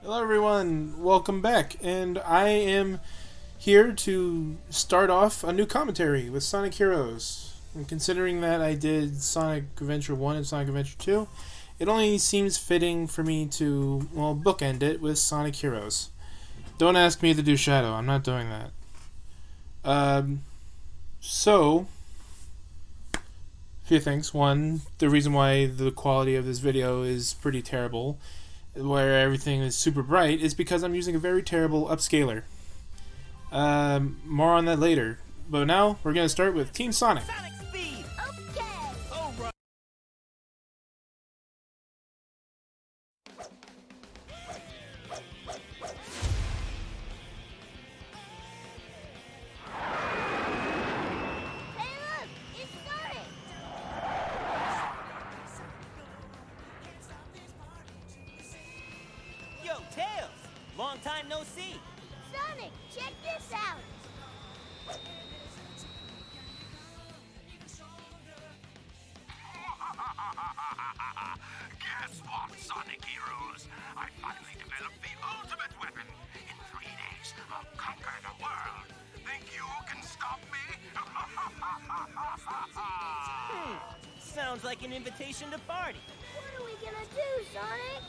Hello everyone, welcome back, and I am here to start off a new commentary with Sonic Heroes. And considering that I did Sonic Adventure 1 and Sonic Adventure 2, it only seems fitting for me to, well, bookend it with Sonic Heroes. Don't ask me to do Shadow, I'm not doing that. So, a few things. One, the reason why the quality of this video is pretty terrible, where everything is super bright, is because I'm using a very terrible upscaler. More on that later. But now, we're going to start with Team Sonic. Sonic speed! Okay! Alright! Hey look! It's Sonic! Yo, Tails! Long time no see! Sonic, check this out! Guess what, Sonic Heroes? I finally developed the ultimate weapon. In 3 days, I'll conquer the world. Think you can stop me? Sounds like an invitation to party. What are we gonna do, Sonic?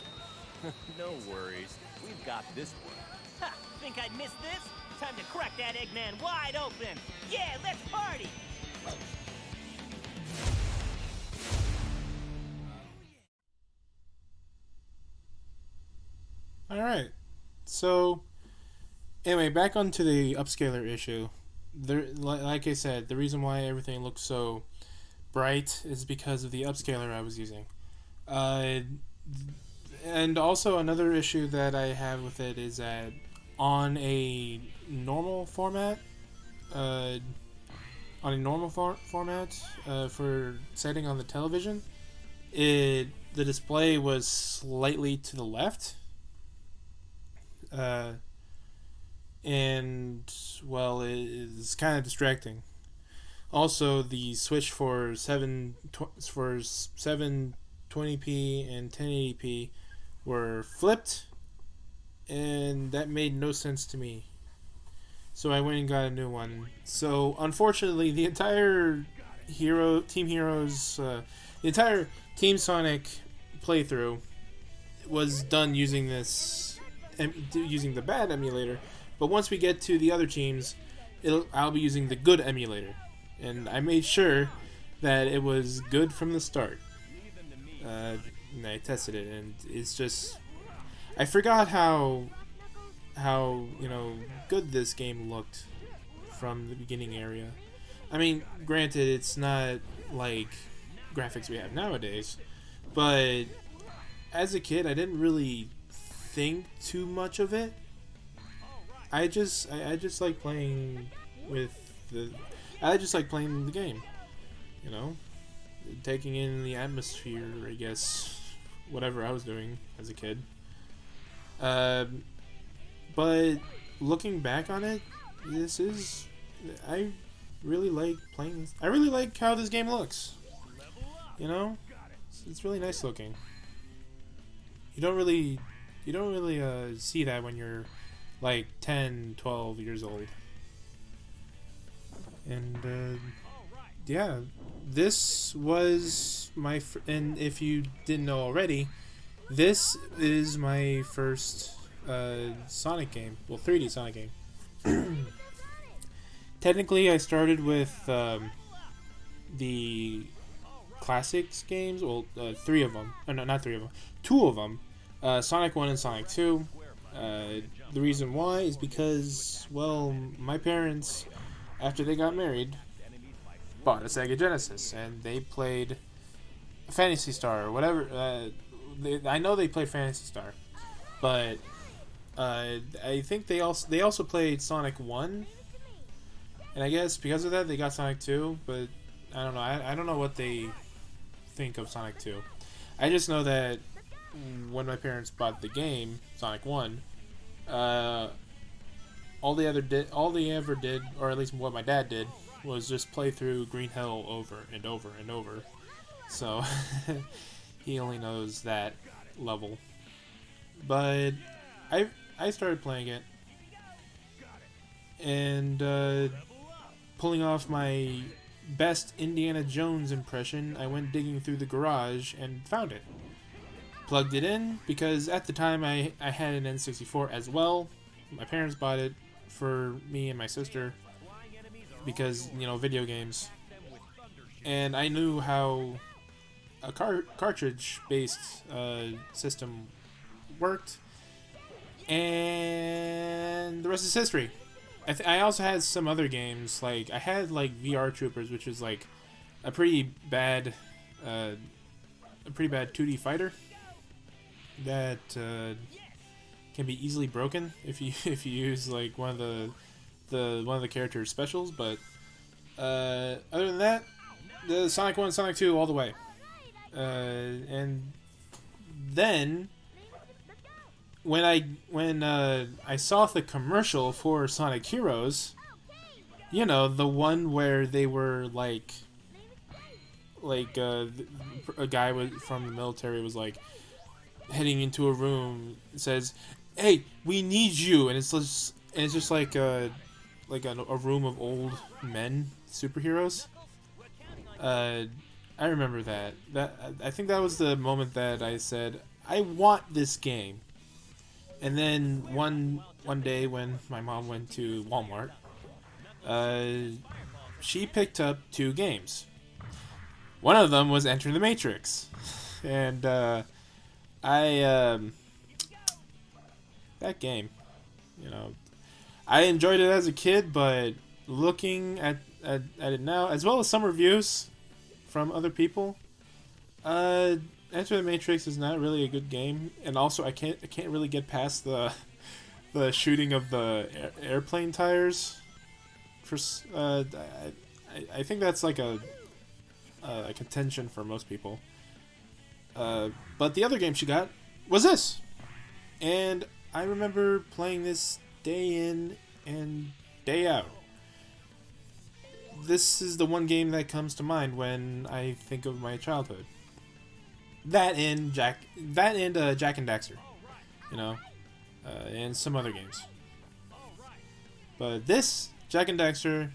No worries. We've got this one. Ha! Think I'd miss this? Time to crack that Eggman wide open! Yeah, let's party! Alright. So, anyway, back onto the upscaler issue. Like I said, the reason why everything looks so bright is because of the upscaler I was using. And also another issue that I have with it is that on a normal format, for setting on the television, the display was slightly to the left. And well, it's kind of distracting. Also, the switch for 720p and 1080p were flipped, and that made no sense to me. So I went and got a new one. So unfortunately, the entire the entire Team Sonic playthrough was done using using the bad emulator. But once we get to the other teams, I'll be using the good emulator, and I made sure that it was good from the start. And I tested it, and it's just, I forgot how good this game looked from the beginning area. I mean, granted, it's not like graphics we have nowadays, but as a kid, I didn't really think too much of it. I just like playing I just like playing the game, taking in the atmosphere, I guess, whatever I was doing as a kid. But looking back on it, I really like playing this. I really like how this game looks. It's really nice looking. You don't really see that when you're like 10, 12 years old. And yeah, this was and if you didn't know already, this is my first Sonic game. Well, 3D Sonic game. Technically, I started with the classics games. Well, 3 of them. No, not 3 of them. 2 of them. Sonic 1 and Sonic 2. The reason why is because, well, my parents, after they got married, bought a Sega Genesis, and they played Phantasy Star or whatever. I know they played Phantasy Star, but I think they also played Sonic 1, and I guess because of that they got Sonic 2, but I don't know. I don't know what they think of Sonic 2. I just know that when my parents bought the game Sonic 1, all they ever did, or at least what my dad did, was just play through Green Hill over and over and over. So he only knows that level. But I started playing it, and pulling off my best Indiana Jones impression, I went digging through the garage and found it. Plugged it in, because at the time I had an N64 as well. My parents bought it for me and my sister, because, you know, video games. And I knew how a cartridge-based system worked, and the rest is history. I also had some other games, like I had like VR Troopers, which is like a pretty bad 2D fighter that can be easily broken if you use like one of the character's specials. But other than that, the Sonic 1, Sonic 2 all the way. And then when I saw the commercial for Sonic Heroes, you know, the one where they were like a guy from the military was like heading into a room, says, "Hey, we need you," and it's just like a room of old men superheroes. I remember that. I think that was the moment that I said, I want this game. And then one day when my mom went to Walmart, she picked up 2 games. One of them was Enter the Matrix, and that game, you know, I enjoyed it as a kid, but looking at it now, as well as some reviews from other people, Enter the Matrix is not really a good game, and also I can't really get past the shooting of the airplane tires. For I think that's like a contention for most people. But the other game she got was this, and I remember playing this day in and day out. This is the one game that comes to mind when I think of my childhood. That and Jack and Daxter, you know, and some other games. But this, Jack and Daxter,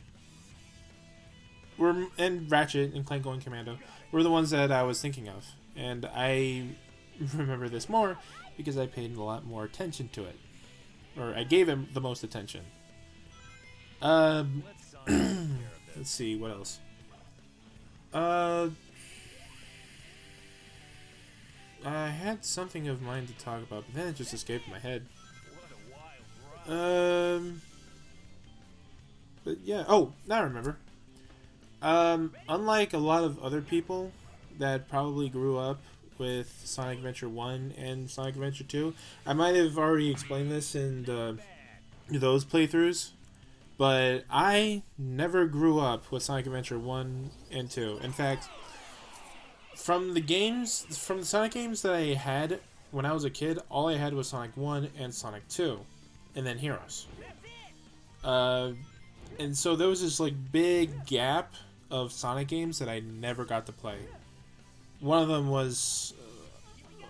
and Ratchet and Clank Going Commando were the ones that I was thinking of, and I remember this more because I paid a lot more attention to it, or I gave him the most attention. Let's see, what else? I had something of mine to talk about, but then it just escaped my head. But yeah, oh, now I remember. Unlike a lot of other people that probably grew up with Sonic Adventure 1 and Sonic Adventure 2, I might have already explained this in those playthroughs, but I never grew up with Sonic Adventure 1 and 2. In fact, from the Sonic games that I had when I was a kid, all I had was Sonic 1 and Sonic 2, and then Heroes. And so there was this like big gap of Sonic games that I never got to play. One of them was,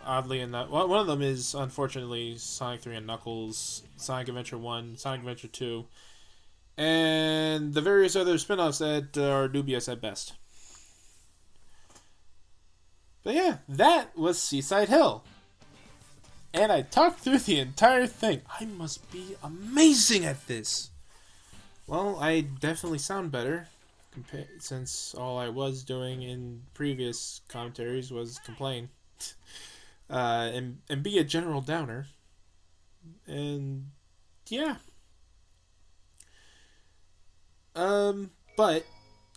oddly enough, one of them is unfortunately Sonic 3 and Knuckles, Sonic Adventure 1, Sonic Adventure 2, and the various other spin-offs that are dubious at best. But yeah, that was Seaside Hill. And I talked through the entire thing. I must be amazing at this. Well, I definitely sound better, since all I was doing in previous commentaries was complain. And be a general downer. And yeah. But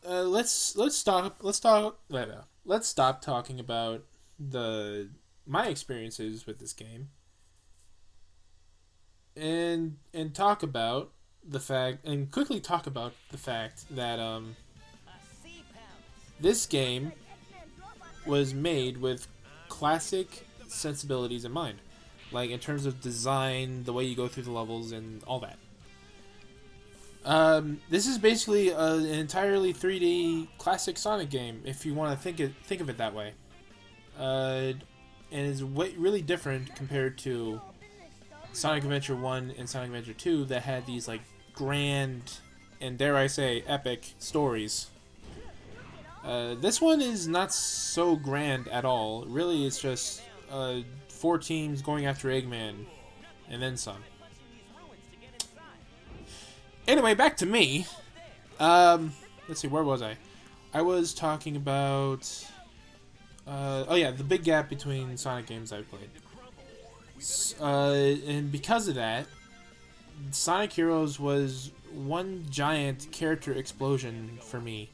let's stop talking about my experiences with this game, and talk about the fact, and quickly talk about the fact that this game was made with classic sensibilities in mind, like in terms of design, the way you go through the levels, and all that. This is basically an entirely 3D classic Sonic game, if you want to think of it that way. And is really different compared to Sonic Adventure 1 and Sonic Adventure 2 that had these like grand and, dare I say, epic stories. This one is not so grand at all. Really, it's just 4 teams going after Eggman and then some. Anyway, back to me. Let's see, where was I? I was talking about... oh yeah, the big gap between Sonic games I've played. And because of that, Sonic Heroes was one giant character explosion for me.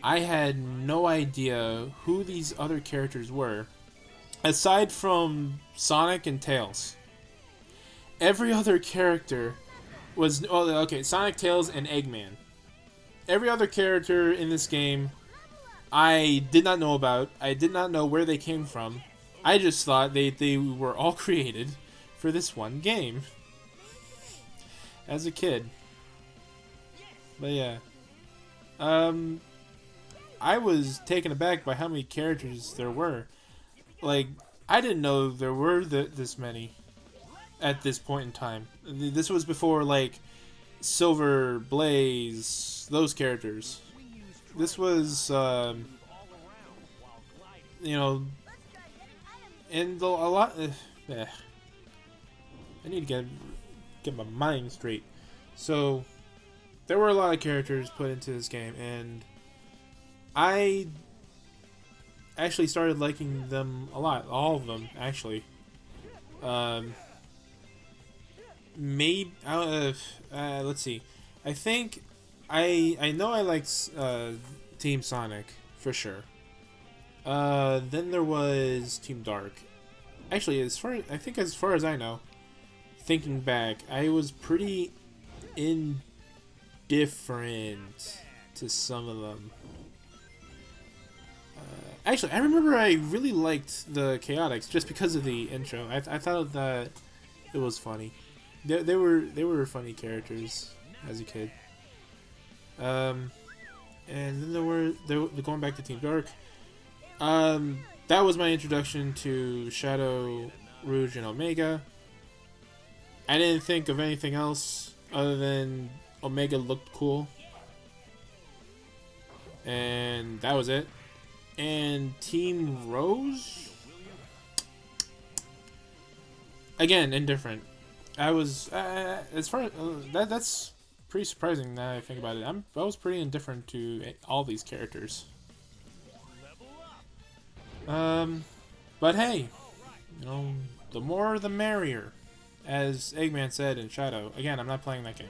I had no idea who these other characters were, aside from Sonic and Tails. Every other character was... Oh, okay, Sonic, Tails, and Eggman. Every other character in this game, I did not know about. I did not know where they came from. I just thought they were all created for this one game. As a kid. But yeah. I was taken aback by how many characters there were. Like, I didn't know there were this many at this point in time. This was before, like, Silver, Blaze, those characters. This was, you know, and a lot... I need to get my mind straight. So, there were a lot of characters put into this game, and I actually started liking them a lot. All of them, actually. Maybe let's see. I think I know I liked Team Sonic for sure. Then there was Team Dark. Actually, as far as I know, thinking back, I was pretty indifferent to some of them. Actually, I remember I really liked the Chaotix just because of the intro. I thought that it was funny. They were funny characters as a kid. And then they're going back to Team Dark. That was my introduction to Shadow, Rouge, and Omega. I didn't think of anything else other than Omega looked cool. And that was it. And Team Rose? Again, indifferent. I was, as far as, that's pretty surprising now that I think about it. I was pretty indifferent to all these characters. But hey, you know, the more the merrier, as Eggman said in Shadow. Again, I'm not playing that game.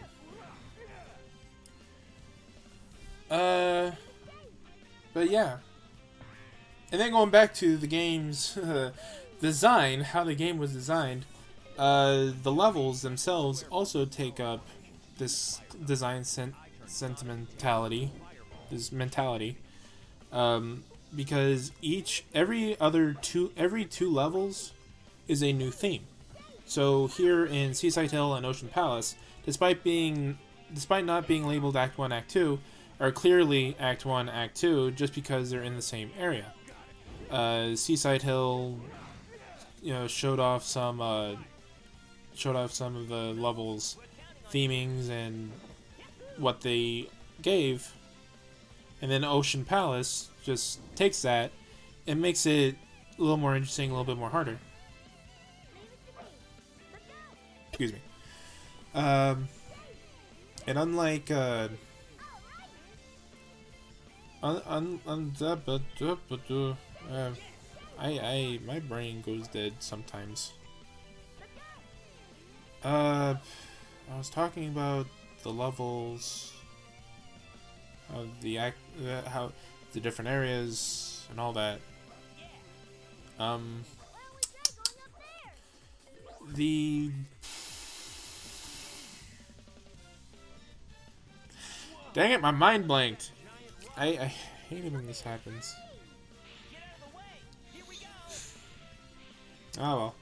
But yeah. And then going back to the game's design, how the game was designed, the levels themselves also take up this design sentimentality, this mentality, because every two levels is a new theme. So here in Seaside Hill and Ocean Palace, despite not being labeled Act 1, Act 2, are clearly Act 1, Act 2, just because they're in the same area. Seaside Hill, you know, showed off some of the levels' themings and what they gave, and then Ocean Palace just takes that and makes it a little more interesting, a little bit more harder. Excuse me. And unlike my brain goes dead sometimes. I was talking about the levels of how the different areas and all that. Dang it, my mind blanked. I hate it when this happens. Oh well.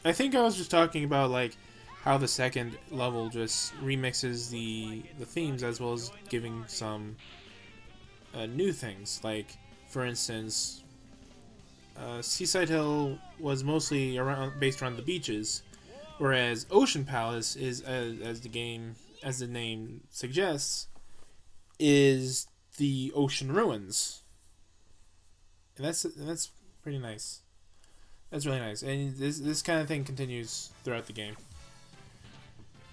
I think I was just talking about like how the second level just remixes the themes as well as giving some new things. Like, for instance, Seaside Hill was mostly based around the beaches, whereas Ocean Palace is, as the name suggests, is the ocean ruins, and that's pretty nice. That's really nice, and this kind of thing continues throughout the game.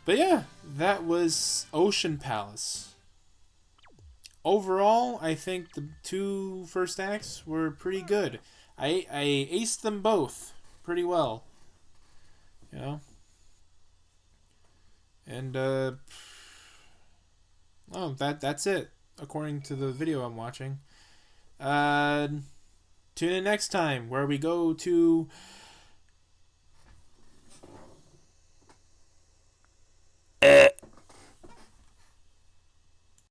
But yeah, that was Ocean Palace. Overall, I think the two first acts were pretty good. I aced them both pretty well, you know. And that's it according to the video I'm watching. Tune in next time where we go to